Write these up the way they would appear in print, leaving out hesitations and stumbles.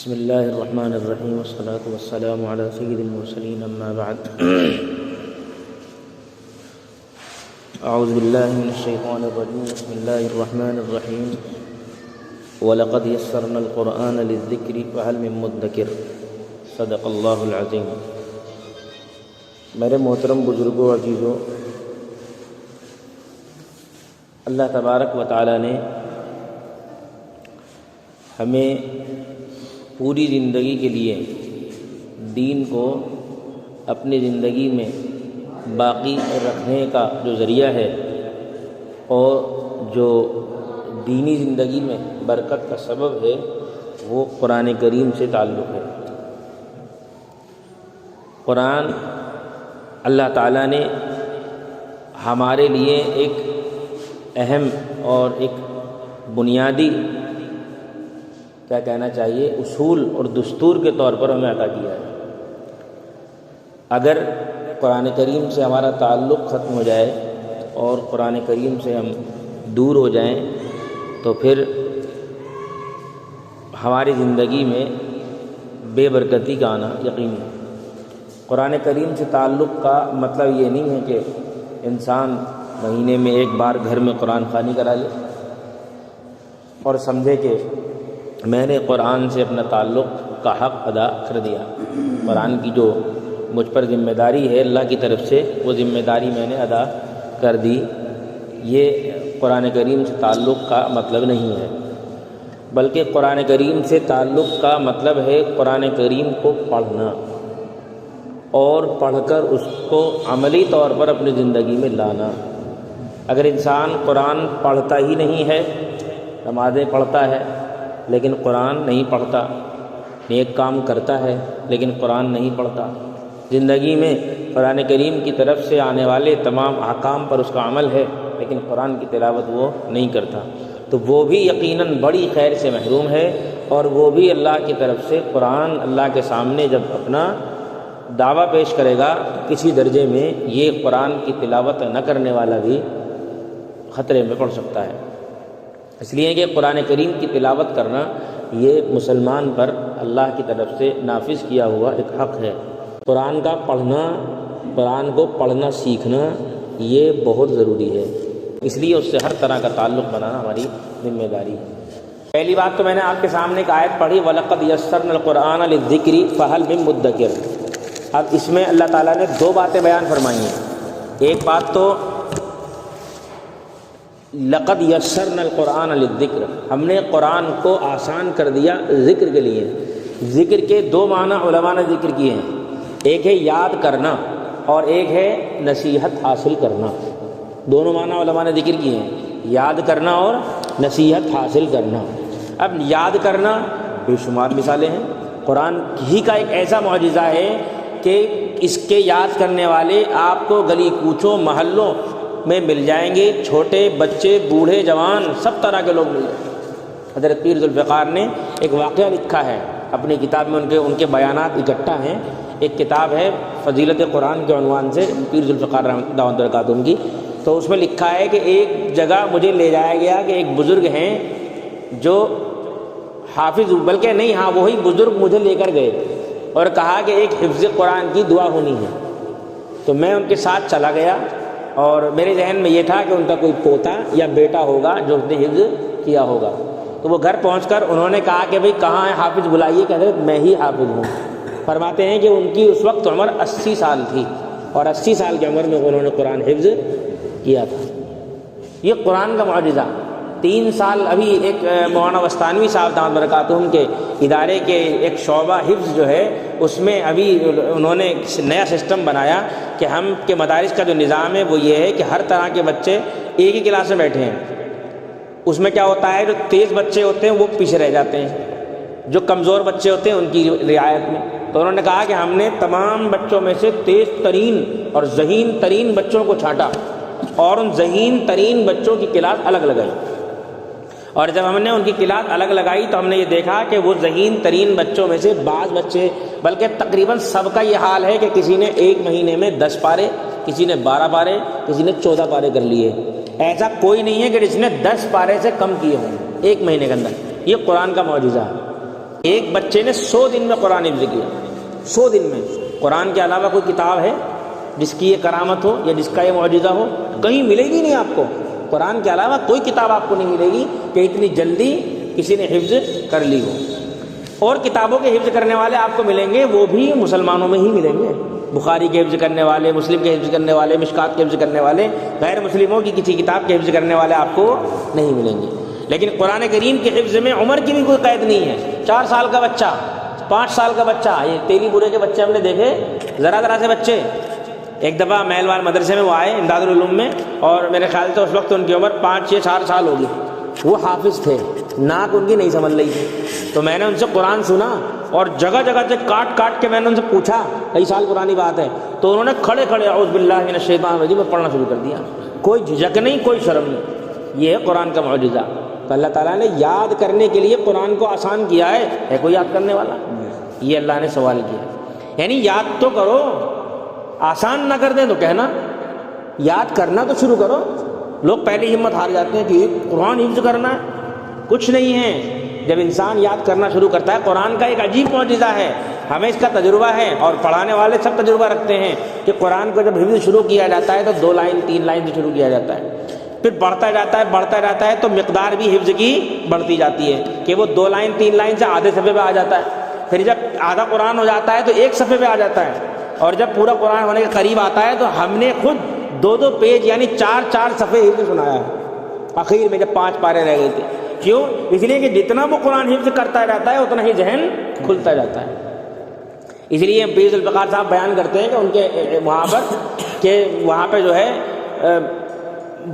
بسم اللہ الرحمن الرحیم والصلاة والسلام علی سید المرسلین اما بعد اعوذ باللہ من الشیطان الرجیم بسم اللہ الرحمن الرحیم وَلَقَدْ يَسَّرْنَا الْقُرْآنَ لِلذِّكْرِ فَهَلْ مِن مُدَّكِرٍ صدق اللہ العظیم۔ میرے محترم بزرگوں عزیزوں، اللہ تبارک و تعالی نے ہمیں پوری زندگی کے لیے دین کو اپنی زندگی میں باقی رکھنے کا جو ذریعہ ہے اور جو دینی زندگی میں برکت کا سبب ہے وہ قرآن کریم سے تعلق ہے۔ قرآن اللہ تعالیٰ نے ہمارے لیے ایک اہم اور ایک بنیادی کیا کہنا چاہیے اصول اور دستور کے طور پر ہمیں عطا کیا ہے۔ اگر قرآن کریم سے ہمارا تعلق ختم ہو جائے اور قرآن کریم سے ہم دور ہو جائیں تو پھر ہماری زندگی میں بے برکتی کا آنا یقینی ہے۔ قرآن کریم سے تعلق کا مطلب یہ نہیں ہے کہ انسان مہینے میں ایک بار گھر میں قرآن خوانی کرا لے اور سمجھے کہ میں نے قرآن سے اپنا تعلق کا حق ادا کر دیا۔ قرآن کی جو مجھ پر ذمہ داری ہے اللہ کی طرف سے وہ ذمہ داری میں نے ادا کر دی، یہ قرآن کریم سے تعلق کا مطلب نہیں ہے، بلکہ قرآن کریم سے تعلق کا مطلب ہے قرآن کریم کو پڑھنا اور پڑھ کر اس کو عملی طور پر اپنی زندگی میں لانا۔ اگر انسان قرآن پڑھتا ہی نہیں ہے، نمازیں پڑھتا ہے لیکن قرآن نہیں پڑھتا، نیک کام کرتا ہے لیکن قرآن نہیں پڑھتا، زندگی میں قرآن کریم کی طرف سے آنے والے تمام احکام پر اس کا عمل ہے لیکن قرآن کی تلاوت وہ نہیں کرتا، تو وہ بھی یقیناً بڑی خیر سے محروم ہے، اور وہ بھی اللہ کی طرف سے قرآن اللہ کے سامنے جب اپنا دعویٰ پیش کرے گا کسی درجے میں یہ قرآن کی تلاوت نہ کرنے والا بھی خطرے میں پڑ سکتا ہے۔ اس لیے کہ قرآن کریم کی تلاوت کرنا یہ مسلمان پر اللہ کی طرف سے نافذ کیا ہوا ایک حق ہے۔ قرآن کا پڑھنا، قرآن کو پڑھنا سیکھنا یہ بہت ضروری ہے، اس لیے اس سے ہر طرح کا تعلق بنانا ہماری ذمہ داری ہے۔ پہلی بات تو میں نے آپ کے سامنے ایک آیت پڑھی وَلَقَدْ يَسَّرْنَا الْقُرْآنَ لِلذِّكْرِ فَهَلْ مِن مُدَّكِرٍ۔ اب اس میں اللہ تعالیٰ نے دو باتیں بیان فرمائی ہیں۔ ایک بات تو لقد یسرنا القرآن للذکر، ہم نے قرآن کو آسان کر دیا ذکر کے لیے۔ ذکر کے دو معنی علماء نے ذکر کیے ہیں، ایک ہے یاد کرنا اور ایک ہے نصیحت حاصل کرنا۔ دونوں معنی علماء نے ذکر کیے ہیں، یاد کرنا اور نصیحت حاصل کرنا۔ اب یاد کرنا بے شمار مثالیں ہیں، قرآن ہی کا ایک ایسا معجزہ ہے کہ اس کے یاد کرنے والے آپ کو گلی کوچوں محلوں میں مل جائیں گے، چھوٹے بچے بوڑھے جوان سب طرح کے لوگ مل جائیں گے۔ حضرت پیر ذوالفقار نے ایک واقعہ لکھا ہے اپنی کتاب میں، ان کے بیانات اکٹھا ہیں۔ ایک کتاب ہے فضیلت قرآن کے عنوان سے، پیر ذوالفقار دامت برکاتہ کی، تو اس میں لکھا ہے کہ ایک جگہ مجھے لے جایا گیا کہ ایک بزرگ ہیں جو حافظ، بلکہ نہیں ہاں وہی بزرگ مجھے لے کر گئے اور کہا کہ ایک حفظ قرآن کی دعا ہونی ہے، تو میں ان کے ساتھ چلا گیا اور میرے ذہن میں یہ تھا کہ ان کا کوئی پوتا یا بیٹا ہوگا جو اس نے حفظ کیا ہوگا۔ تو وہ گھر پہنچ کر انہوں نے کہا کہ بھئی کہاں ہے حافظ، بلائیے۔ کہ حضرت میں ہی حافظ ہوں۔ فرماتے ہیں کہ ان کی اس وقت عمر 80 سال تھی اور 80 سال کی عمر میں انہوں نے قرآن حفظ کیا تھا۔ یہ قرآن کا معجزہ۔ 3 سال ابھی ایک مولانا وستانوی صاحب دامت برکاتہم کے ادارے کے ایک شعبہ حفظ جو ہے اس میں ابھی انہوں نے نیا سسٹم بنایا کہ ہم کے مدارس کا جو نظام ہے وہ یہ ہے کہ ہر طرح کے بچے ایک ہی کلاس میں بیٹھے ہیں۔ اس میں کیا ہوتا ہے، جو تیز بچے ہوتے ہیں وہ پیچھے رہ جاتے ہیں، جو کمزور بچے ہوتے ہیں ان کی رعایت میں۔ تو انہوں نے کہا کہ ہم نے تمام بچوں میں سے تیز ترین اور ذہین ترین بچوں کو چھانٹا اور ان ذہین ترین بچوں کی کلاس الگ لگائی، اور جب ہم نے ان کی کلاس الگ لگائی تو ہم نے یہ دیکھا کہ وہ ذہین ترین بچوں میں سے بعض بچے، بلکہ تقریباً سب کا یہ حال ہے کہ کسی نے ایک مہینے میں 10 پارے، کسی نے 12 پارے، کسی نے 14 پارے کر لیے۔ ایسا کوئی نہیں ہے کہ جس نے 10 پارے سے کم کیے ہوں ایک مہینے کے اندر۔ یہ قرآن کا معجزہ ہے۔ ایک بچے نے 100 دن میں قرآن حفظ کیا، 100 دن میں۔ قرآن کے علاوہ کوئی کتاب ہے جس کی یہ کرامت ہو یا جس کا یہ معجزہ ہو؟ کہیں ملے گی نہیں آپ کو۔ قرآن کے علاوہ کوئی کتاب آپ کو نہیں ملے گی کہ اتنی جلدی کسی نے حفظ کر لی ہو۔ اور کتابوں کے حفظ کرنے والے آپ کو ملیں گے، وہ بھی مسلمانوں میں ہی ملیں گے۔ بخاری کے حفظ کرنے والے، مسلم کے حفظ کرنے والے، مشکات کے حفظ کرنے والے، غیر مسلموں کی کسی کتاب کے حفظ کرنے والے آپ کو نہیں ملیں گے۔ لیکن قرآن کریم کے حفظ میں عمر کی بھی کوئی قید نہیں ہے۔ 4 سال کا بچہ، 5 سال کا بچہ، یہ تیلی پورے کے بچے ہم نے دیکھے، ذرا ذرا سے بچے۔ ایک دفعہ محلوار مدرسے میں وہ آئے امداد العلوم میں، اور میرے خیال سے اس وقت ان کی عمر 5 6 4 سال ہوگی۔ وہ حافظ تھے، ناک ان کی نہیں سمجھ رہی تھی، تو میں نے ان سے قرآن سنا اور جگہ جگہ سے کاٹ کاٹ کے میں نے ان سے پوچھا کئی سال پرانی بات ہے، تو انہوں نے کھڑے کھڑے اعوذ باللہ من الشیطان الرجیم میں پڑھنا شروع کر دیا، کوئی جھجک نہیں، کوئی شرم نہیں۔ یہ ہے قرآن کا معجزہ۔ تو اللہ تعالیٰ نے یاد کرنے کے لیے قرآن کو آسان کیا ہے کوئی یاد کرنے والا؟ یہ اللہ نے سوال کیا، یعنی یاد تو کرو، آسان نہ کر دیں تو کہنا یاد کرنا تو شروع کرو۔ لوگ پہلی ہمت ہار جاتے ہیں کہ قرآن حفظ کرنا ہے، کچھ نہیں ہے۔ جب انسان یاد کرنا شروع کرتا ہے، قرآن کا ایک عجیب معجزہ ہے، ہمیں اس کا تجربہ ہے، اور پڑھانے والے سب تجربہ رکھتے ہیں کہ قرآن کو جب حفظ شروع کیا جاتا ہے تو 2 لائن 3 لائن سے شروع کیا جاتا ہے، پھر بڑھتا جاتا ہے تو مقدار بھی حفظ کی بڑھتی جاتی ہے کہ وہ 2 لائن 3 لائن سے آدھے صفحے پہ آ جاتا ہے، پھر جب آدھا قرآن ہو جاتا ہے تو 1 صفحے پہ آ جاتا ہے، اور جب پورا قرآن ہونے کے قریب آتا ہے تو ہم نے خود 2 پیج یعنی 4 صفحے حفظ سنایا ہے آخر میں، جب 5 پارے رہ گئے تھے۔ کیوں؟ اس لیے کہ جتنا وہ قرآن حفظ کرتا جاتا ہے اتنا ہی ذہن کھلتا جاتا ہے۔ اس لیے پیر ذوالفقار صاحب بیان کرتے ہیں کہ ان کے وہاں پہ جو ہے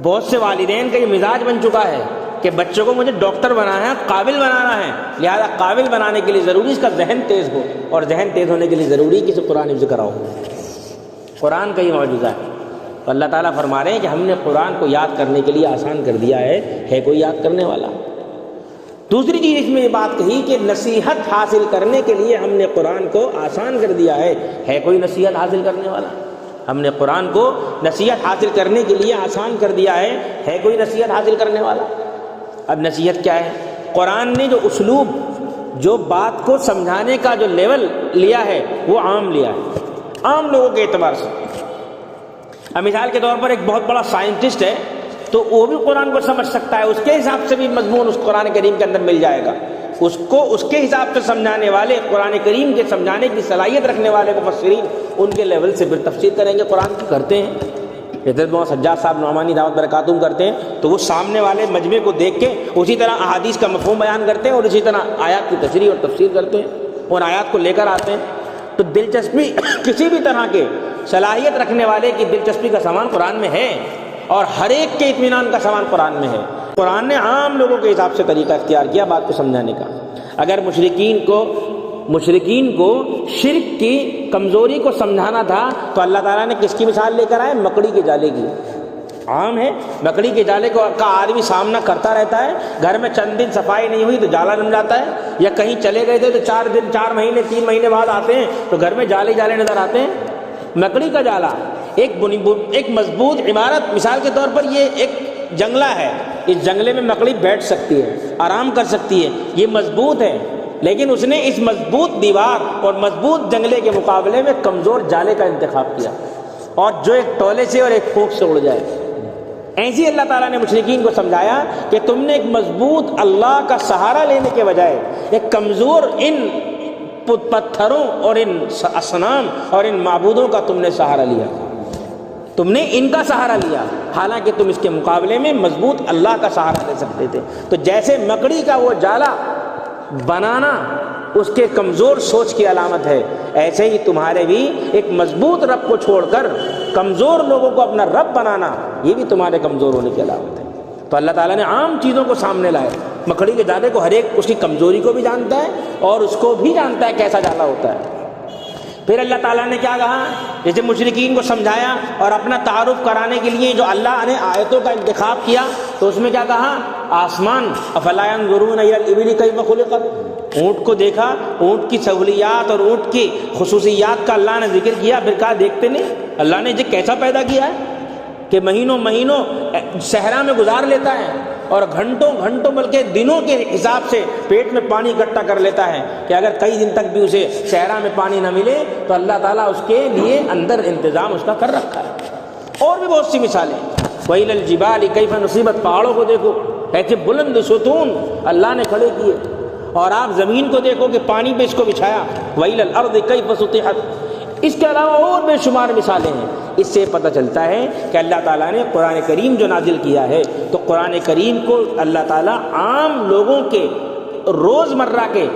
بہت سے والدین کا یہ مزاج بن چکا ہے کہ بچوں کو مجھے ڈاکٹر بنانا ہے، قابل بنانا ہے، لہذا قابل بنانے کے لیے ضروری اس کا ذہن تیز ہو، اور ذہن تیز ہونے کے لیے ضروری کہ اسے قرآن حفظ کراؤ۔ قرآن کا یہ معجزہ ہے۔ تو اللہ تعالیٰ فرما رہے ہیں کہ ہم نے قرآن کو یاد کرنے کے لیے آسان کر دیا ہے کوئی یاد کرنے والا؟ دوسری چیز اس میں یہ بات کہی کہ نصیحت حاصل کرنے کے لیے ہم نے قرآن کو آسان کر دیا ہے کوئی نصیحت حاصل کرنے والا؟ ہم نے قرآن کو نصیحت حاصل کرنے کے لیے آسان کر دیا ہے کوئی نصیحت حاصل کرنے والا؟ اب نصیحت کیا ہے؟ قرآن نے جو اسلوب، جو بات کو سمجھانے کا جو لیول لیا ہے وہ عام لیا ہے، عام لوگوں کے اعتبار سے۔ اب مثال کے طور پر ایک بہت بڑا سائنٹسٹ ہے تو وہ بھی قرآن کو سمجھ سکتا ہے، اس کے حساب سے بھی مضمون اس قرآن کریم کے اندر مل جائے گا، اس کو اس کے حساب سے سمجھانے والے، قرآن کریم کے سمجھانے کی صلاحیت رکھنے والے مفسرین ان کے لیول سے پھر تفسیر کریں گے، قرآن کی کرتے ہیں۔ حضرت مولانا سجاد صاحب نعمانی دعوت برکاتہم کرتے ہیں تو وہ سامنے والے مجمع کو دیکھ کے اسی طرح احادیث کا مفہوم بیان کرتے ہیں اور اسی طرح آیات کی تشریح اور تفسیر کرتے ہیں اور آیات کو لے کر آتے ہیں۔ تو دلچسپی کسی بھی طرح کے صلاحیت رکھنے والے کی دلچسپی کا سامان قرآن میں ہے، اور ہر ایک کے اطمینان کا سامان قرآن میں ہے۔ قرآن نے عام لوگوں کے حساب سے طریقہ اختیار کیا بات کو سمجھانے کا۔ اگر مشرکین کو شرک کی کمزوری کو سمجھانا تھا تو اللہ تعالیٰ نے کس کی مثال لے کر آئے؟ مکڑی کے جالے کی۔ عام ہے، مکڑی کے جالے کا آدمی سامنا کرتا رہتا ہے، گھر میں چند دن صفائی نہیں ہوئی تو جالا جم جاتا ہے، یا کہیں چلے گئے تھے تو 4 مہینے 3 مہینے بعد آتے ہیں تو گھر میں جالے نظر آتے ہیں۔ مکڑی کا جالا ایک مضبوط عمارت، مثال کے طور پر یہ ایک جنگلہ ہے، اس جنگلے میں مکڑی بیٹھ سکتی ہے، آرام کر سکتی ہے، یہ مضبوط ہے، لیکن اس نے اس مضبوط دیوار اور مضبوط جنگلے کے مقابلے میں کمزور جالے کا انتخاب کیا، اور جو ایک ٹولے سے اور ایک پھونک سے اڑ جائے۔ ایسے اللہ تعالیٰ نے مشرکین کو سمجھایا کہ تم نے ایک مضبوط اللہ کا سہارا لینے کے بجائے ایک کمزور ان پتھروں اور ان اصنام اور ان معبودوں کا تم نے سہارا لیا، تم نے ان کا سہارا لیا، حالانکہ تم اس کے مقابلے میں مضبوط اللہ کا سہارا لے سکتے تھے۔ تو جیسے مکڑی کا وہ جالا بنانا اس کے کمزور سوچ کی علامت ہے، ایسے ہی تمہارے بھی ایک مضبوط رب کو چھوڑ کر کمزور لوگوں کو اپنا رب بنانا یہ بھی تمہارے کمزور ہونے کی علامت ہے۔ تو اللہ تعالیٰ نے عام چیزوں کو سامنے لائے، مکڑی کے جالے کو ہر ایک اس کی کمزوری کو بھی جانتا ہے اور اس کو بھی جانتا ہے کیسا جالا ہوتا ہے۔ پھر اللہ تعالیٰ نے کیا کہا؟ جیسے مشرکین کو سمجھایا اور اپنا تعارف کرانے کے لیے جو اللہ نے آیتوں کا انتخاب کیا تو اس میں کیا کہا؟ آسمان، افلا ينظرون الى الابل کیف خلقت، اونٹ کو دیکھا، اونٹ کی سہولیات اور اونٹ کی خصوصیات کا اللہ نے ذکر کیا، پھر کہا دیکھتے نہیں اللہ نے یہ کیسا پیدا کیا ہے کہ مہینوں صحرا میں گزار لیتا ہے، اور گھنٹوں گھنٹوں بلکہ دنوں کے حساب سے پیٹ میں پانی اکٹھا کر لیتا ہے کہ اگر کئی دن تک بھی اسے صحرا میں پانی نہ ملے تو اللہ تعالیٰ اس کے لیے اندر انتظام اس کا کر رکھا ہے۔ اور بھی بہت سی مثالیں، وَإِلَى الْجِبَالِ كَيْفَ نُصِبَتْ، پہاڑوں کو دیکھو ایسے بلند ستون اللہ نے کھڑے کیے، اور آپ زمین کو دیکھو کہ پانی پہ اس کو بچھایا، وَإِلَى الْأَرْضِ كَيْفَ سُطِحَتْ۔ اس کے علاوہ اور بے شمار مثالیں ہیں۔ اس سے پتہ چلتا ہے کہ اللہ تعالیٰ نے قرآن کریم جو نازل کیا ہے تو قرآن کریم کو اللہ تعالیٰ عام لوگوں کے روز مرہ کے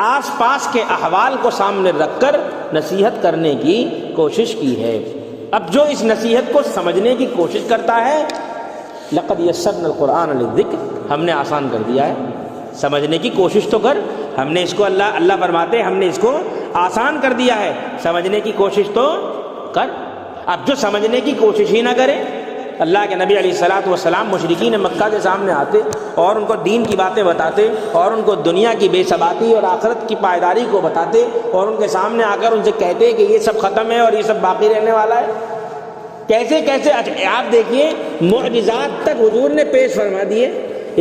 آس پاس کے احوال کو سامنے رکھ کر نصیحت کرنے کی کوشش کی ہے۔ اب جو اس نصیحت کو سمجھنے کی کوشش کرتا ہے، لقد یسرنا القرآن للذکر، ہم نے آسان کر دیا ہے، سمجھنے کی کوشش تو کر، ہم نے اس کو اللہ فرماتے ہیں ہم نے اس کو آسان کر دیا ہے، سمجھنے کی کوشش تو کر۔ اب جو سمجھنے کی کوشش ہی نہ کرے، اللہ کے نبی علیہ الصلوۃ والسلام مشرکین مکہ کے سامنے آتے اور ان کو دین کی باتیں بتاتے اور ان کو دنیا کی بے ثباتی اور آخرت کی پائیداری کو بتاتے اور ان کے سامنے آ کر ان سے کہتے کہ یہ سب ختم ہے اور یہ سب باقی رہنے والا ہے، کیسے کیسے آپ دیکھیے معجزات تک حضور نے پیش فرما دیے۔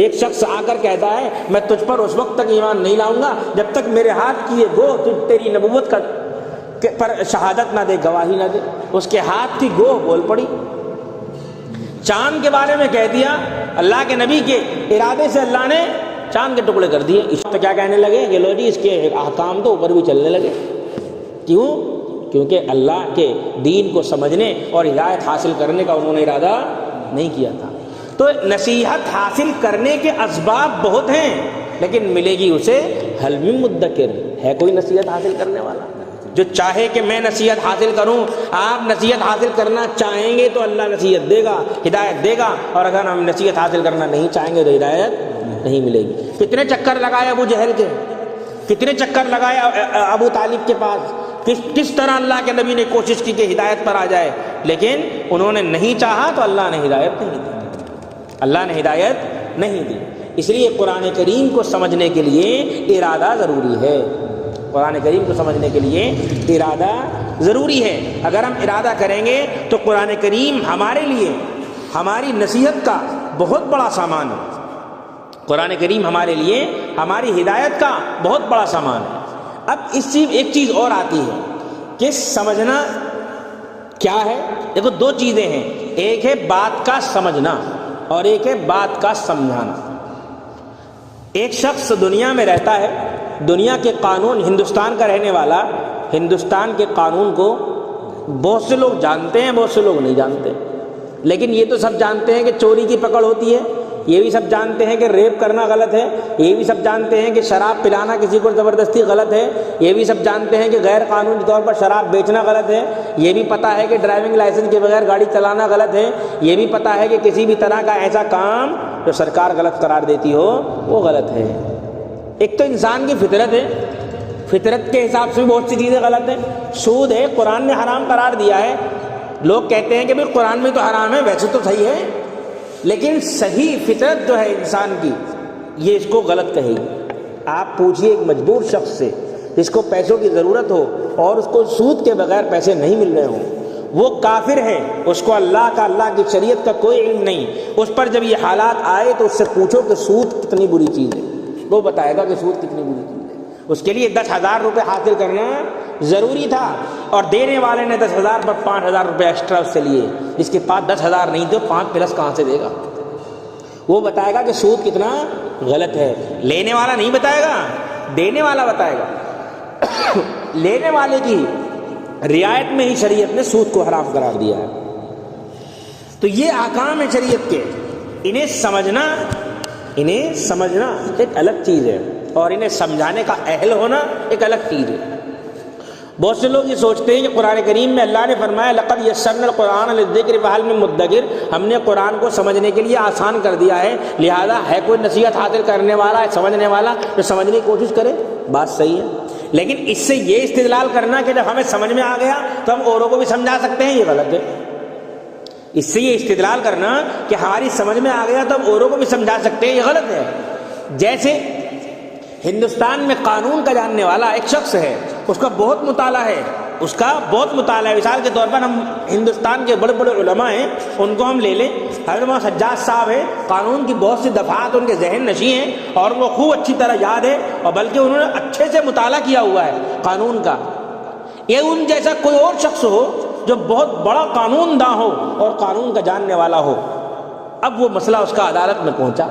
ایک شخص آ کر کہتا ہے میں تجھ پر اس وقت تک ایمان نہیں لاؤں گا جب تک میرے ہاتھ کی یہ گوہ تیری نبوت کا پر شہادت نہ دے، گواہی نہ دے۔ اس کے ہاتھ کی گوہ بول پڑی۔ چاند کے بارے میں کہہ دیا، اللہ کے نبی کے ارادے سے اللہ نے چاند کے ٹکڑے کر دیے۔ اس تو کیا کہنے لگے کہ لو جی اس کے احکام تو اوپر بھی چلنے لگے۔ کیوں؟ کیونکہ اللہ کے دین کو سمجھنے اور ہدایت حاصل کرنے کا انہوں نے ارادہ نہیں کیا تھا۔ تو نصیحت حاصل کرنے کے اسباب بہت ہیں، لیکن ملے گی اسے حل من مدکر، ہے کوئی نصیحت حاصل کرنے والا جو چاہے کہ میں نصیحت حاصل کروں؟ آپ نصیحت حاصل کرنا چاہیں گے تو اللہ نصیحت دے گا، ہدایت دے گا، اور اگر ہم نصیحت حاصل کرنا نہیں چاہیں گے تو ہدایت نہیں ملے گی۔ کتنے چکر لگائے ابو جہل کے، کتنے چکر لگائے ابو طالب کے پاس، کس طرح اللہ کے نبی نے کوشش کی کہ ہدایت پر آ جائے، لیکن انہوں نے نہیں چاہا تو اللہ نے ہدایت نہیں دی، اللہ نے ہدایت نہیں دی۔ اس لیے قرآن کریم کو سمجھنے کے لیے ارادہ ضروری ہے، قرآن کریم کو سمجھنے کے لیے ارادہ ضروری ہے۔ اگر ہم ارادہ کریں گے تو قرآن کریم ہمارے لیے ہماری نصیحت کا بہت بڑا سامان ہے، قرآن کریم ہمارے لیے ہماری ہدایت کا بہت بڑا سامان ہے۔ اب اس چیز ایک چیز اور آتی ہے کہ سمجھنا کیا ہے۔ دیکھو دو چیزیں ہیں، ایک ہے بات کا سمجھنا اور ایک ہے بات کا سمجھانا۔ ایک شخص دنیا میں رہتا ہے، دنیا کے قانون، ہندوستان کا رہنے والا ہندوستان کے قانون کو بہت سے لوگ جانتے ہیں، بہت سے لوگ نہیں جانتے، لیکن یہ تو سب جانتے ہیں کہ چوری کی پکڑ ہوتی ہے، یہ بھی سب جانتے ہیں کہ ریپ کرنا غلط ہے، یہ بھی سب جانتے ہیں کہ شراب پلانا کسی کو زبردستی غلط ہے، یہ بھی سب جانتے ہیں کہ غیر قانونی طور پر شراب بیچنا غلط ہے، یہ بھی پتہ ہے کہ ڈرائیونگ لائسنس کے بغیر گاڑی چلانا غلط ہے، یہ بھی پتہ ہے کہ کسی بھی طرح کا ایسا کام جو سرکار غلط قرار دیتی ہو وہ غلط ہے۔ ایک تو انسان کی فطرت ہے، فطرت کے حساب سے بھی بہت سی چیزیں غلط ہیں۔ سود ہے، قرآن نے حرام قرار دیا ہے، لوگ کہتے ہیں کہ بھئی قرآن میں تو حرام ہے، ویسے تو صحیح ہے، لیکن صحیح فطرت جو ہے انسان کی یہ اس کو غلط کہے گی۔ آپ پوچھئے ایک مجبور شخص سے جس کو پیسوں کی ضرورت ہو اور اس کو سود کے بغیر پیسے نہیں مل رہے ہوں، وہ کافر ہے، اس کو اللہ کی شریعت کا کوئی علم نہیں، اس پر جب یہ حالات آئے تو اس سے پوچھو کہ سود کتنی بری چیز ہے، وہ بتائے گا کہ سود کتنی بری چیز ہے۔ اس کے لیے 10,000 روپے حاصل کرنا ضروری تھا، اور دینے والے نے 10,000 پر 5,000 روپے ایکسٹرا اس سے لیے، جس کے پاس 10,000 نہیں تو 5 پلس کہاں سے دے گا؟ وہ بتائے گا کہ سود کتنا غلط ہے۔ لینے والا نہیں بتائے گا، دینے والا بتائے گا۔ لینے والے کی رعایت میں ہی شریعت نے سود کو حرام قرار دیا ہے۔ تو یہ احکام ہے شریعت کے، انہیں سمجھنا ایک الگ چیز ہے، اور انہیں سمجھانے کا اہل ہونا ایک الگ چیز ہے۔ بہت سے لوگ یہ سوچتے ہیں کہ قرآن کریم میں اللہ نے فرمایا لقد یسرنا القرآن للذکر فہل من مدکر، ہم نے قرآن کو سمجھنے کے لیے آسان کر دیا ہے، لہذا ہے کوئی نصیحت حاصل کرنے والا، سمجھنے والا جو سمجھنے کی کوشش کرے۔ بات صحیح ہے، لیکن اس سے یہ استدلال کرنا کہ جب ہمیں سمجھ میں آ گیا تو ہم اوروں کو بھی سمجھا سکتے ہیں، یہ غلط ہے۔ اس سے یہ استدلال کرنا کہ ہماری سمجھ میں آ گیا تو ہم اوروں کو بھی سمجھا سکتے ہیں، یہ غلط ہے۔ جیسے ہندوستان میں قانون کا جاننے والا ایک شخص ہے، اس کا بہت مطالعہ ہے، اس کا بہت مطالعہ ہے۔ مثال کے طور پر ہم ہندوستان کے بڑے بڑے علماء ہیں، ان کو ہم لے لیں، حضرت مولانا سجاد صاحب ہیں، قانون کی بہت سی دفعات ان کے ذہن نشیں ہیں اور وہ خوب اچھی طرح یاد ہے، اور بلکہ انہوں نے اچھے سے مطالعہ کیا ہوا ہے قانون کا۔ یہ ان جیسا کوئی اور شخص ہو جو بہت بڑا قانون داں ہو اور قانون کا جاننے والا ہو، اب وہ مسئلہ اس کا عدالت میں پہنچا،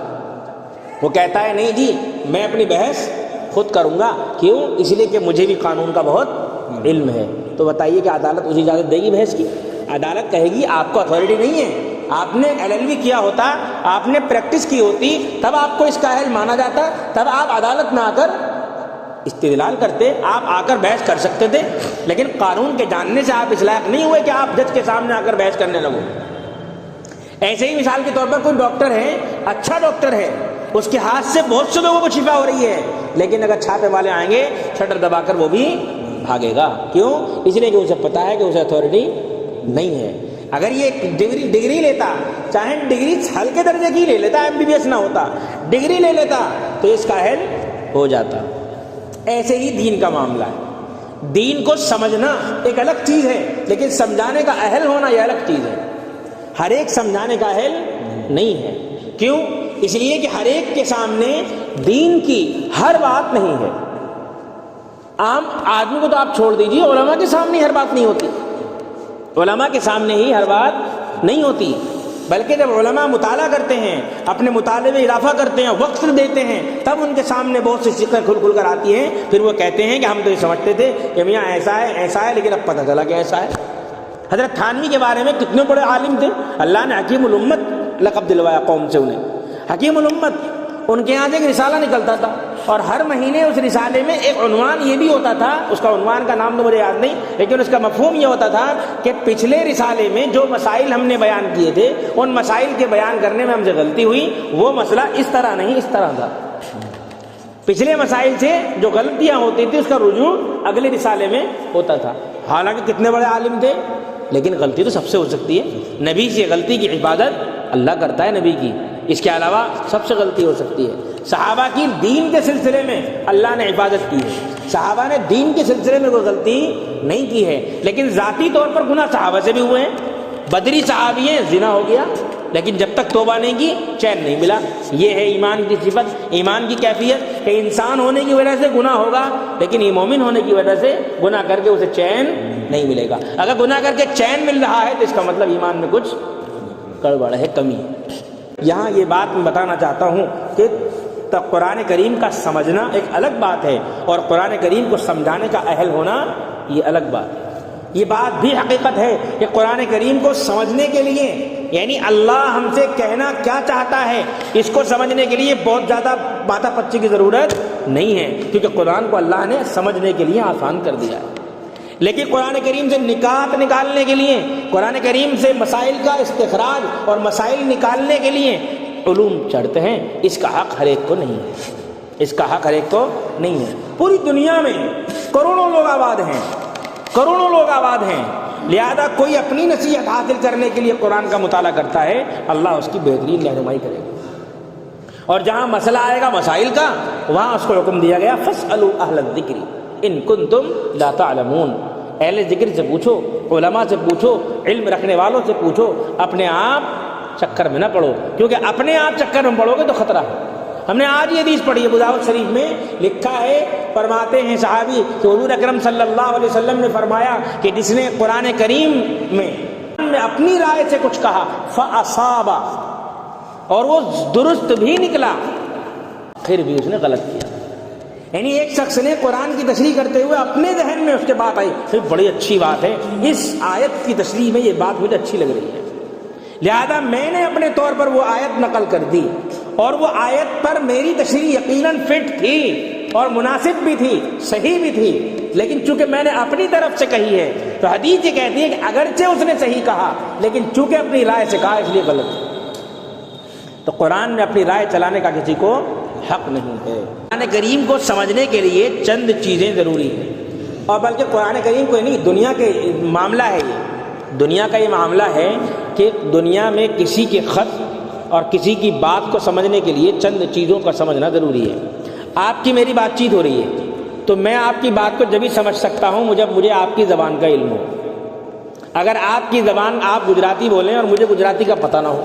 وہ کہتا ہے نہیں جی میں اپنی بحث خود کروں گا، کیوں؟ اس لیے کہ مجھے بھی قانون کا بہت علم ہے۔ تو بتائیے کہ عدالت اسے اجازت دے گی بحث کی؟ عدالت کہے گی آپ کو اتھارٹی نہیں ہے، آپ نے LLB کیا ہوتا، آپ نے پریکٹس کی ہوتی، تب آپ کو اس کا اہل مانا جاتا، تب آپ عدالت میں آ کر استدلال کرتے، آپ آ کر بحث کر سکتے تھے، لیکن قانون کے جاننے سے آپ اس لائق نہیں ہوئے کہ آپ جج کے سامنے آ کر بحث کرنے لگو۔ ایسے ہی مثال کے طور پر کوئی ڈاکٹر ہے، اچھا ڈاکٹر ہے، اس کے ہاتھ سے بہت سے لوگوں کو شفا ہو رہی ہے، لیکن اگر چھاپے والے آئیں گے شٹر دبا کر وہ بھی بھاگے گا، کیوں؟ اس لیے کہ اسے پتا ہے کہ اسے اتھارٹی نہیں ہے۔ اگر یہ ڈگری لیتا، چاہے ڈگری ہلکے درجے کی لے لیتا، MBBS نہ ہوتا، ڈگری لے لیتا تو اس کا اہل ہو جاتا۔ ایسے ہی دین کا معاملہ ہے، دین کو سمجھنا ایک الگ چیز ہے، لیکن سمجھانے کا اہل ہونا یہ الگ چیز ہے۔ ہر ایک سمجھانے کا اہل نہیں ہے، کیوں؟ اس لیے کہ ہر ایک کے سامنے دین کی ہر بات نہیں ہے۔ عام آدمی کو تو آپ چھوڑ دیجیے، علماء کے سامنے ہر بات نہیں ہوتی، علماء کے سامنے ہی ہر بات نہیں ہوتی، بلکہ جب علماء مطالعہ کرتے ہیں، اپنے مطالعے میں اضافہ کرتے ہیں، وقت دیتے ہیں، تب ان کے سامنے بہت سی چیزیں کھل کھل کر آتی ہیں، پھر وہ کہتے ہیں کہ ہم تو یہ سمجھتے تھے کہ میاں ایسا ہے، لیکن اب پتہ چلا کہ ایسا ہے۔ حضرت تھانوی کے بارے میں کتنے بڑے عالم تھے، اللہ نے حکیم الامت لقب دلوایا قوم سے انہیں، حکیم الامت۔ ان کے یہاں سے ایک رسالہ نکلتا تھا، اور ہر مہینے اس رسالے میں ایک عنوان یہ بھی ہوتا تھا، اس کا عنوان کا نام تو مجھے یاد نہیں، لیکن اس کا مفہوم یہ ہوتا تھا کہ پچھلے رسالے میں جو مسائل ہم نے بیان کیے تھے، ان مسائل کے بیان کرنے میں ہم سے غلطی ہوئی، وہ مسئلہ اس طرح نہیں اس طرح تھا۔ پچھلے مسائل سے جو غلطیاں ہوتی تھی اس کا رجوع اگلے رسالے میں ہوتا تھا۔ حالانکہ کتنے بڑے عالم تھے، لیکن غلطی تو سب سے ہو سکتی ہے۔ نبی سے غلطی کی عبادت اللہ کرتا ہے، نبی کی، اس کے علاوہ سب سے غلطی ہو سکتی ہے۔ صحابہ کی دین کے سلسلے میں اللہ نے عبادت کی ہے، صحابہ نے دین کے سلسلے میں کوئی غلطی نہیں کی ہے، لیکن ذاتی طور پر گناہ صحابہ سے بھی ہوئے ہیں۔ بدری صحابی ہیں، زنا ہو گیا، لیکن جب تک توبہ نہیں کی چین نہیں ملا۔ یہ ہے ایمان کی صفت، ایمان کی کیفیت، کہ انسان ہونے کی وجہ سے گناہ ہوگا، لیکن یہ مومن ہونے کی وجہ سے گناہ کر کے اسے چین نہیں ملے گا۔ اگر گناہ کر کے چین مل رہا ہے تو اس کا مطلب ایمان میں کچھ گڑبڑ ہے، کمی ہے۔ یہاں یہ بات میں بتانا چاہتا ہوں کہ قرآن کریم کا سمجھنا ایک الگ بات ہے، اور قرآن کریم کو سمجھانے کا اہل ہونا یہ الگ بات ہے۔ یہ بات بھی حقیقت ہے کہ قرآن کریم کو سمجھنے کے لیے، یعنی اللہ ہم سے کہنا کیا چاہتا ہے، اس کو سمجھنے کے لیے بہت زیادہ ماتھا پچی کی ضرورت نہیں ہے، کیونکہ قرآن کو اللہ نے سمجھنے کے لیے آسان کر دیا ہے۔ لیکن قرآن کریم سے نکات نکالنے کے لیے، قرآن کریم سے مسائل کا استخراج اور مسائل نکالنے کے لیے علوم چڑھتے ہیں، اس کا حق ہر ایک کو نہیں ہے، اس کا حق ہر ایک کو نہیں ہے۔ پوری دنیا میں کروڑوں لوگ آباد ہیں، کروڑوں لوگ آباد ہیں، لہذا کوئی اپنی نصیحت حاصل کرنے کے لیے قرآن کا مطالعہ کرتا ہے، اللہ اس کی بہترین رہنمائی کرے گا۔ اور جہاں مسئلہ آئے گا مسائل کا، وہاں اس کو حکم دیا گیا فاسألوا اہل الذکر ان کنتم لا تعلمون، اہل ذکر سے پوچھو، علماء سے پوچھو، علم رکھنے والوں سے پوچھو، اپنے آپ چکر میں نہ پڑو، کیونکہ اپنے آپ چکر میں پڑو گے تو خطرہ ہے۔ ہم نے آج یہ حدیث پڑھی ہے، ابو داؤد شریف میں لکھا ہے، فرماتے ہیں صحابی کہ حضور اکرم صلی اللہ علیہ وسلم نے فرمایا کہ جس نے قرآن کریم میں اپنی رائے سے کچھ کہا فَأَصَابَ، اور وہ درست بھی نکلا، پھر بھی اس نے غلط کیا۔ یعنی ایک شخص نے قرآن کی تشریح کرتے ہوئے اپنے ذہن میں اس کے بات آئی، پھر بڑی اچھی بات ہے، اس آیت کی تشریح میں یہ بات مجھے اچھی لگ رہی ہے، لہذا میں نے اپنے طور پر وہ آیت نقل کر دی، اور وہ آیت پر میری تشریح یقیناً فٹ تھی اور مناسب بھی تھی، صحیح بھی تھی، لیکن چونکہ میں نے اپنی طرف سے کہی ہے تو حدیث یہ کہتی ہے کہ اگرچہ اس نے صحیح کہا لیکن چونکہ اپنی رائے سے کہا اس لیے غلط ہے۔ تو قرآن میں اپنی رائے چلانے کا کسی کو حق نہیں ہے۔ قرآن کریم کو سمجھنے کے لیے چند چیزیں ضروری ہیں، اور بلکہ قرآن کریم کو نہیں، دنیا کے معاملہ ہے، یہ دنیا کا یہ معاملہ ہے کہ دنیا میں کسی کے خط اور کسی کی بات کو سمجھنے کے لیے چند چیزوں کا سمجھنا ضروری ہے۔ آپ کی میری بات چیت ہو رہی ہے تو میں آپ کی بات کو جب ہی سمجھ سکتا ہوں جب مجھے آپ کی زبان کا علم ہو۔ اگر آپ کی زبان آپ گجراتی بولیں اور مجھے گجراتی کا پتہ نہ ہو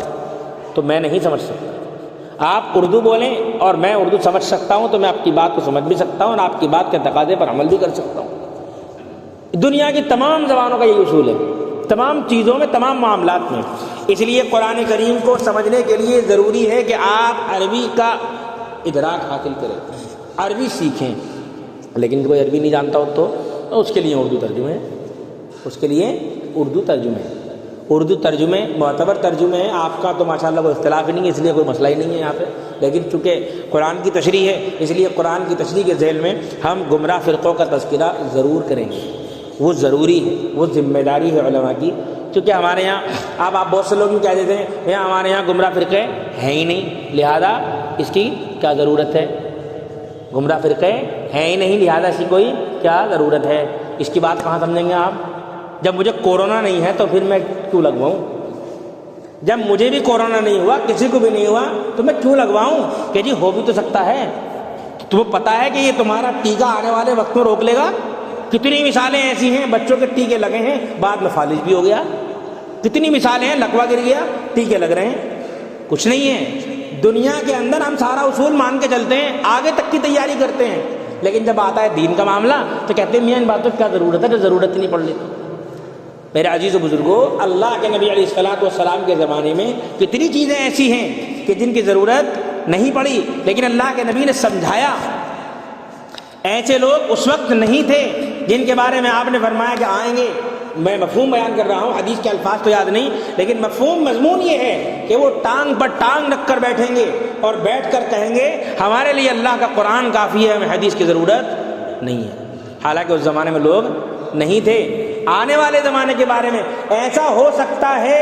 تو میں نہیں سمجھ سکتا۔ آپ اردو بولیں اور میں اردو سمجھ سکتا ہوں تو میں آپ کی بات کو سمجھ بھی سکتا ہوں اور آپ کی بات کے تقاضے پر عمل بھی کر سکتا ہوں۔ دنیا کی تمام زبانوں کا یہی اصول ہے، تمام چیزوں میں، تمام معاملات میں۔ اس لیے قرآن کریم کو سمجھنے کے لیے ضروری ہے کہ آپ عربی کا ادراک حاصل کریں، عربی سیکھیں۔ لیکن کوئی عربی نہیں جانتا ہو تو اس کے لیے اردو ترجمے ہیں، اس کے لیے اردو ترجمے ہیں۔ اردو ترجمے معتبر ترجمے ہیں، آپ کا تو ماشاءاللہ کوئی اختلاف ہی نہیں ہے، اس لیے کوئی مسئلہ ہی نہیں ہے یہاں پہ۔ لیکن چونکہ قرآن کی تشریح ہے اس لیے قرآن کی تشریح کے ذیل میں ہم گمراہ فرقوں کا تذکرہ ضرور کریں گے، وہ ضروری ہے، وہ ذمہ داری ہے علماء کی۔ کیونکہ ہمارے یہاں آپ بہت سے لوگ یوں کہہ دیتے ہیں بھیا ہمارے یہاں گمراہ فرقے ہیں ہی نہیں، لہذا اس کی کیا ضرورت ہے؟ گمراہ فرقے ہیں ہی نہیں، لہذا اس کی کوئی کیا ضرورت ہے؟ اس کی بات کہاں سمجھیں گے آپ؟ جب مجھے کورونا نہیں ہے تو پھر میں کیوں لگواؤں؟ جب مجھے بھی کورونا نہیں ہوا، کسی کو بھی نہیں ہوا، تو میں کیوں لگواؤں؟ کہ جی ہو بھی تو سکتا ہے، تمہیں پتہ ہے کہ یہ تمہارا ٹیکہ آنے والے وقت میں روک لے گا۔ کتنی مثالیں ایسی ہیں، بچوں کے ٹیکے لگے ہیں بعد میں فالج بھی ہو گیا، کتنی مثالیں ہیں، لکوا گر گیا، ٹیکے لگ رہے ہیں، کچھ نہیں ہے۔ دنیا کے اندر ہم سارا اصول مان کے چلتے ہیں، آگے تک کی تیاری کرتے ہیں، لیکن جب آتا ہے دین کا معاملہ تو کہتے ہیں میاں ان باتوں کی کیا ضرورت ہے، جو ضرورت ہی نہیں پڑ لیتی۔ میرے عزیز و بزرگوں، اللہ کے نبی علیہ الصلوۃ والسلام کے زمانے میں کتنی چیزیں ایسی ہیں کہ جن کی ضرورت نہیں پڑی، لیکن اللہ کے نبی نے سمجھایا۔ ایسے لوگ اس وقت نہیں تھے جن کے بارے میں آپ نے فرمایا کہ آئیں گے۔ میں مفہوم بیان کر رہا ہوں، حدیث کے الفاظ تو یاد نہیں، لیکن مفہوم مضمون یہ ہے کہ وہ ٹانگ پر ٹانگ رکھ کر بیٹھیں گے اور بیٹھ کر کہیں گے ہمارے لیے اللہ کا قرآن کافی ہے، ہمیں حدیث کی ضرورت نہیں ہے۔ حالانکہ اس زمانے میں لوگ نہیں تھے۔ آنے والے زمانے کے بارے میں ایسا ہو سکتا ہے،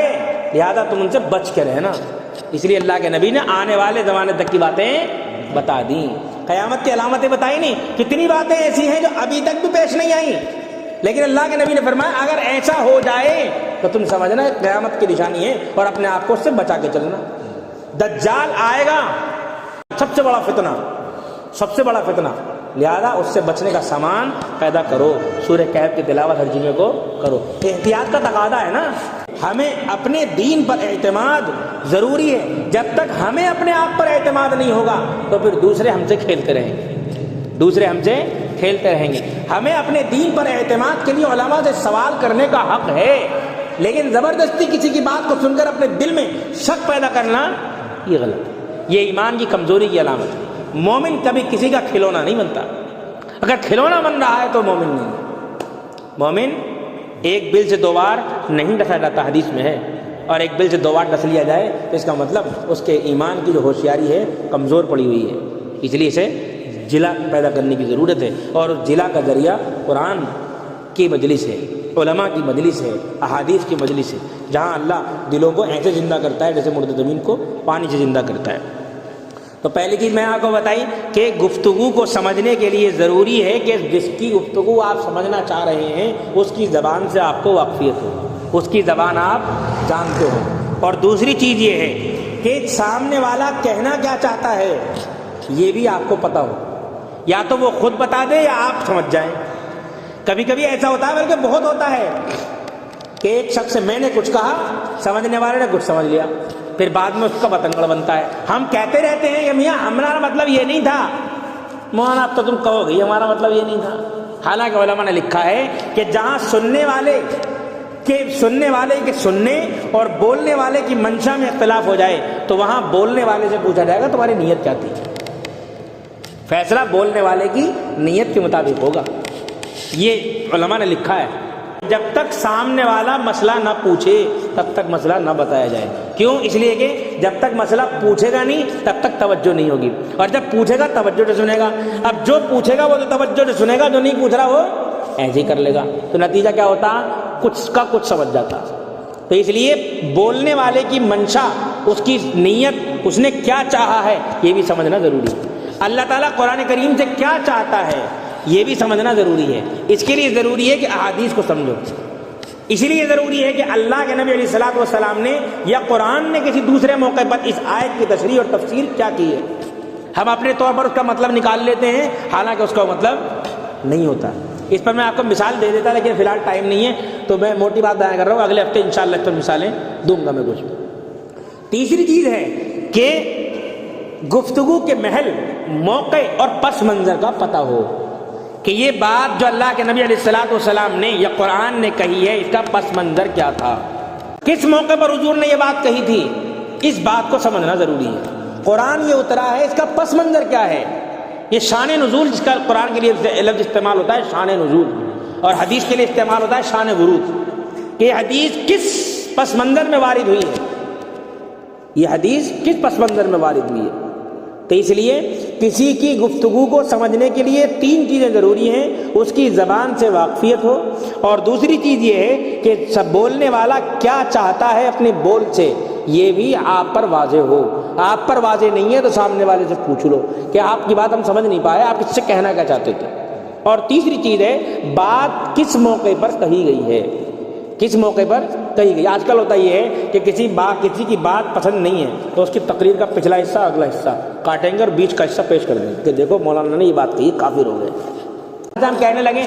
لہذا تم ان سے بچ کے رہنا۔ اس لیے اللہ کے نبی نے آنے والے زمانے تک کی باتیں بتا دیں، قیامت کی علامتیں بتائی نہیں۔ کتنی باتیں ایسی ہیں جو ابھی تک بھی پیش نہیں آئیں، لیکن اللہ کے نبی نے فرمایا اگر ایسا ہو جائے تو تم سمجھنا قیامت کی نشانی ہے اور اپنے آپ کو اس سے بچا کے چلنا۔ دجال آئے گا، سب سے بڑا فتنہ، سب سے بڑا فتنہ، لہذا اس سے بچنے کا سامان پیدا کرو، سورہ کہف کی تلاوت ہر جمعے کو کرو۔ احتیاط کا تقاضا ہے نا، ہمیں اپنے دین پر اعتماد ضروری ہے۔ جب تک ہمیں اپنے آپ پر اعتماد نہیں ہوگا تو پھر دوسرے ہم سے کھیلتے رہیں گے، دوسرے ہم سے کھیلتے رہیں گے۔ ہمیں اپنے دین پر اعتماد کے لیے علماء سے سوال کرنے کا حق ہے، لیکن زبردستی کسی کی بات کو سن کر اپنے دل میں شک پیدا کرنا یہ غلط ہے، یہ ایمان کی کمزوری کی علامت ہے۔ مومن کبھی کسی کا کھلونا نہیں بنتا، اگر کھلونا بن رہا ہے تو مومن نہیں ہے۔ مومن ایک بل سے 2 بار نہیں ڈسا جاتا، حدیث میں ہے، اور ایک بل سے 2 بار ڈس لیا جائے تو اس کا مطلب اس کے ایمان کی جو ہوشیاری ہے کمزور پڑی ہوئی ہے۔ اس لیے اسے جلا پیدا کرنے کی ضرورت ہے، اور اس جلا کا ذریعہ قرآن کی مجلس ہے، علماء کی مجلس ہے، احادیث کی مجلس ہے، جہاں اللہ دلوں کو ایسے زندہ کرتا ہے جیسے مردہ زمین کو پانی سے زندہ کرتا ہے۔ تو پہلی چیز میں آپ کو بتائی کہ گفتگو کو سمجھنے کے لیے ضروری ہے کہ جس کی گفتگو آپ سمجھنا چاہ رہے ہیں اس کی زبان سے آپ کو واقفیت ہو، اس کی زبان آپ جانتے ہو۔ اور دوسری چیز یہ ہے کہ سامنے والا کہنا کیا چاہتا ہے یہ بھی آپ کو پتہ ہو، یا تو وہ خود بتا دے یا آپ سمجھ جائیں۔ کبھی کبھی ایسا ہوتا ہے، بلکہ بہت ہوتا ہے کہ ایک شخص سے میں نے کچھ کہا، سمجھنے والے نے کچھ سمجھ لیا، پھر بعد میں اس کا بتنگڑ بنتا ہے۔ ہم کہتے رہتے ہیں کہ میاں ہمارا مطلب یہ نہیں تھا، مولانا اب تو تم کہو گے ہمارا مطلب یہ نہیں تھا۔ حالانکہ علماء نے لکھا ہے کہ جہاں سننے والے کے سننے اور بولنے والے کی منشا میں اختلاف ہو جائے تو وہاں بولنے والے سے پوچھا جائے گا تمہاری نیت کیا تھی، فیصلہ بولنے والے کی نیت کے مطابق ہوگا۔ یہ علماء نے لکھا ہے۔ جب تک سامنے والا مسئلہ نہ پوچھے تب تک مسئلہ نہ بتایا جائے۔ کیوں؟ اس لیے کہ جب تک مسئلہ پوچھے گا نہیں تب تک توجہ نہیں ہوگی، اور جب پوچھے گا توجہ سے سنے گا۔ اب جو پوچھے گا وہ تو توجہ سے سنے گا، جو نہیں پوچھ رہا وہ ایسے ہی کر لے گا، تو نتیجہ کیا ہوتا؟ کچھ کا کچھ سمجھ جاتا۔ تو اس لیے بولنے والے کی منشا، اس کی نیت، اس نے کیا چاہا ہے یہ بھی سمجھنا ضروری ہے۔ اللہ تعالیٰ قرآن کریم سے کیا چاہتا ہے یہ بھی سمجھنا ضروری ہے۔ اس کے لیے ضروری ہے کہ احادیث کو سمجھو، اسی لیے ضروری ہے کہ اللہ کے نبی علیہ الصلوۃ والسلام نے یا قرآن نے کسی دوسرے موقع پر اس آیت کی تشریح اور تفسیر کیا کی ہے۔ ہم اپنے طور پر اس کا مطلب نکال لیتے ہیں، حالانکہ اس کا مطلب نہیں ہوتا۔ اس پر میں آپ کو مثال دے دیتا لیکن فی الحال ٹائم نہیں ہے تو میں موٹی بات بیان کر رہا ہوں، اگلے ہفتے انشاءاللہ اس پر مثالیں دوں گا میں کچھ۔ تیسری چیز ہے کہ گفتگو کے محل، موقع اور پس منظر کا پتہ ہو کہ یہ بات جو اللہ کے نبی علیہ الصلوۃ والسلام نے یا قرآن نے کہی ہے اس کا پس منظر کیا تھا، کس موقع پر حضور نے یہ بات کہی تھی، اس بات کو سمجھنا ضروری ہے۔ قرآن یہ اترا ہے، اس کا پس منظر کیا ہے، یہ شان نزول جس کا قرآن کے لیے لفظ استعمال ہوتا ہے شان نزول، اور حدیث کے لیے استعمال ہوتا ہے شان ورود، کہ یہ حدیث کس پس منظر میں وارد ہوئی ہے، یہ حدیث کس پس منظر میں وارد ہوئی ہے۔ تو اس لیے کسی کی گفتگو کو سمجھنے کے لیے تین چیزیں ضروری ہیں، اس کی زبان سے واقفیت ہو، اور دوسری چیز یہ ہے کہ سب بولنے والا کیا چاہتا ہے اپنے بول سے یہ بھی آپ پر واضح ہو۔ آپ پر واضح نہیں ہے تو سامنے والے سے پوچھ لو کہ آپ کی بات ہم سمجھ نہیں پائے، آپ اس سے کہنا کیا چاہتے تھے۔ اور تیسری چیز ہے بات کس موقع پر کہی گئی ہے، کس موقع پر کہی گئی۔ آج کل ہوتا یہ ہے کہ کسی کی بات پسند نہیں ہے تو اس کی تقریر کا پچھلا حصہ اگلا حصہ کاٹیں گے اور بیچ کا حصہ پیش کر دیں گے کہ دیکھو مولانا نے یہ بات کہی، کافر ہو گئے۔ ہم کہنے لگے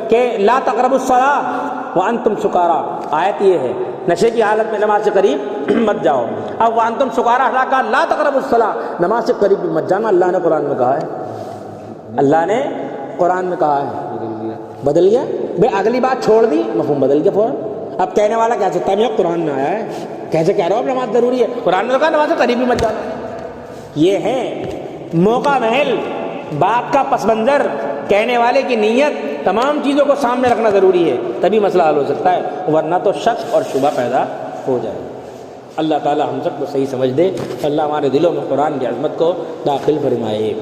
کہ لا تقربوا الصلاۃ وانتم سکارا، آیت یہ ہے نشے کی حالت میں نماز سے قریب مت جاؤ۔ اب وانتم سکارا اللہ کا لا تقربوا الصلاۃ، نماز سے قریب بھی مت جانا، اللہ نے قرآن میں کہا ہے، اللہ نے قرآن میں کہا ہے۔ بدل گیا بھائی، اگلی بات چھوڑ دی، مفہوم بدل گیا فوراً۔ اب کہنے والا کہہ سکتا ہے مجھے قرآن میں آیا ہے، کیسے کہہ رہا ہوں اب نماز ضروری ہے، قرآن نے کہا نماز سے قریب بھی مت جانا۔ یہ ہے موقع محل، بات کا پس منظر، کہنے والے کی نیت، تمام چیزوں کو سامنے رکھنا ضروری ہے، تبھی مسئلہ حل ہو سکتا ہے، ورنہ تو شک اور شبہ پیدا ہو جائے۔ اللہ تعالی ہم سب کو صحیح سمجھ دے، اللہ ہمارے دلوں میں قرآن کی عظمت کو داخل فرمائے۔